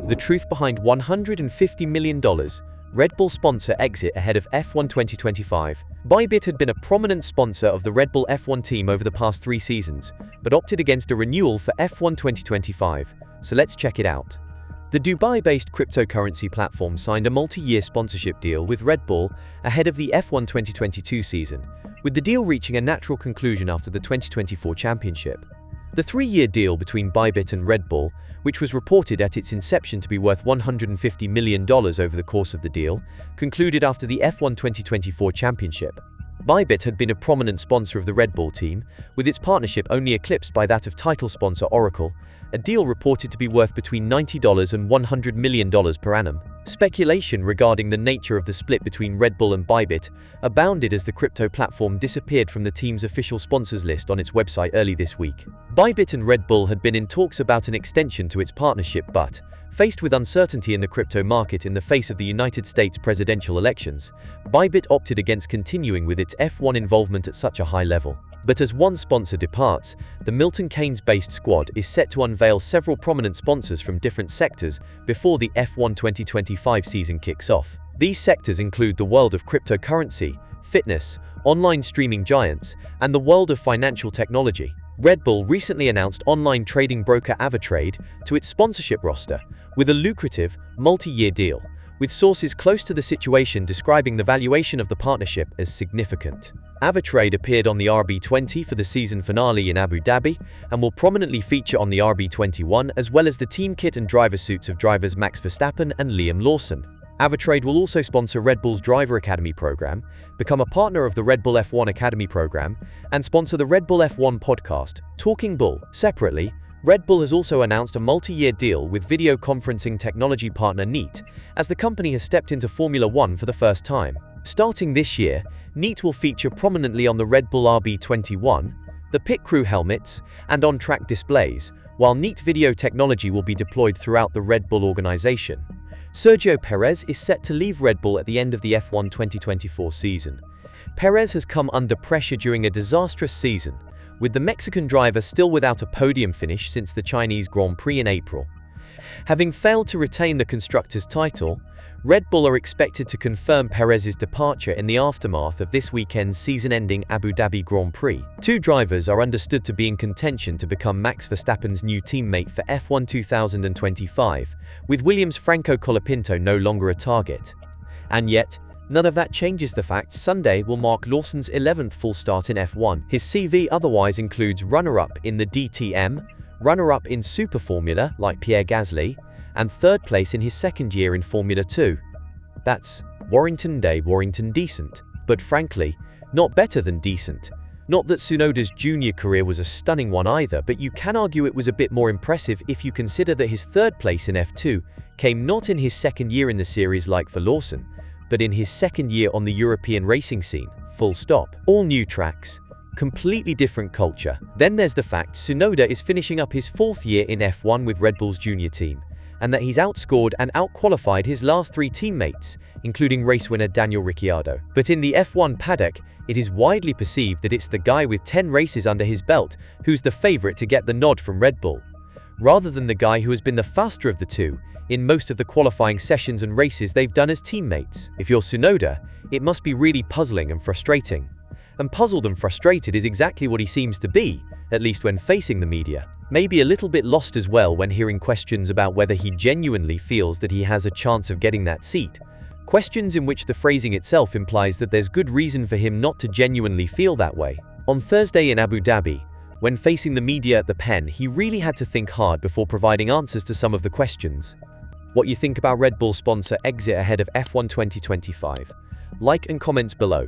The truth behind $150 million Red Bull sponsor exit ahead of F1 2025. Bybit had been a prominent sponsor of the Red Bull F1 team over the past 3 seasons, but opted against a renewal for F1 2025. So let's check it out. The Dubai-based cryptocurrency platform signed a multi-year sponsorship deal with Red Bull ahead of the F1 2022 season, with the deal reaching a natural conclusion after the 2024 championship. The 3-year deal between Bybit and Red Bull, which was reported at its inception to be worth $150 million over the course of the deal, concluded after the F1 2024 championship. Bybit had been a prominent sponsor of the Red Bull team, with its partnership only eclipsed by that of title sponsor Oracle, a deal reported to be worth between $90 and $100 million per annum. Speculation regarding the nature of the split between Red Bull and Bybit abounded as the crypto platform disappeared from the team's official sponsors list on its website early this week. Bybit and Red Bull had been in talks about an extension to its partnership but, faced with uncertainty in the crypto market in the face of the United States presidential elections, Bybit opted against continuing with its F1 involvement at such a high level. But as one sponsor departs, the Milton Keynes-based squad is set to unveil several prominent sponsors from different sectors before the F1 2025 season kicks off. These sectors include the world of cryptocurrency, fitness, online streaming giants, and the world of financial technology. Red Bull recently announced online trading broker Avatrade to its sponsorship roster, with a lucrative, multi-year deal, with sources close to the situation describing the valuation of the partnership as significant. Avatrade appeared on the RB20 for the season finale in Abu Dhabi and will prominently feature on the RB21 as well as the team kit and driver suits of drivers Max Verstappen and Liam Lawson. Avatrade will also sponsor Red Bull's Driver Academy program, become a partner of the Red Bull F1 Academy program, and sponsor the Red Bull F1 podcast, Talking Bull. Separately, Red Bull has also announced a multi-year deal with video conferencing technology partner Neat, as the company has stepped into Formula One for the first time. Starting this year, Neat will feature prominently on the Red Bull RB21, the pit crew helmets, and on-track displays, while Neat video technology will be deployed throughout the Red Bull organization. Sergio Perez is set to leave Red Bull at the end of the F1 2024 season. Perez has come under pressure during a disastrous season, with the Mexican driver still without a podium finish since the Chinese Grand Prix in April. Having failed to retain the constructors' title, Red Bull are expected to confirm Perez's departure in the aftermath of this weekend's season-ending Abu Dhabi Grand Prix. 2 drivers are understood to be in contention to become Max Verstappen's new teammate for F1 2025, with Williams' Franco Colapinto no longer a target. And yet, none of that changes the fact Sunday will mark Lawson's 11th full start in F1. His CV otherwise includes runner-up in the DTM, runner-up in Super Formula like Pierre Gasly, and 3rd place in his 2nd year in Formula 2. That's Warrington Day, Warrington decent, but frankly, not better than decent. Not that Tsunoda's junior career was a stunning one either, but you can argue it was a bit more impressive if you consider that his 3rd place in F2 came not in his 2nd year in the series like for Lawson, but in his 2nd year on the European racing scene, full stop. All new tracks, completely different culture. Then there's the fact Tsunoda is finishing up his 4th year in F1 with Red Bull's junior team, and that he's outscored and outqualified his last 3 teammates, including race winner Daniel Ricciardo. But in the F1 paddock, it is widely perceived that it's the guy with 10 races under his belt who's the favorite to get the nod from Red Bull, rather than the guy who has been the faster of the two in most of the qualifying sessions and races they've done as teammates. If you're Tsunoda, it must be really puzzling and frustrating. And puzzled and frustrated is exactly what he seems to be, at least when facing the media. Maybe a little bit lost as well when hearing questions about whether he genuinely feels that he has a chance of getting that seat. Questions in which the phrasing itself implies that there's good reason for him not to genuinely feel that way. On Thursday in Abu Dhabi, when facing the media at the pen, he really had to think hard before providing answers to some of the questions. What you think about Red Bull sponsor exit ahead of F1 2025? Like and comments below.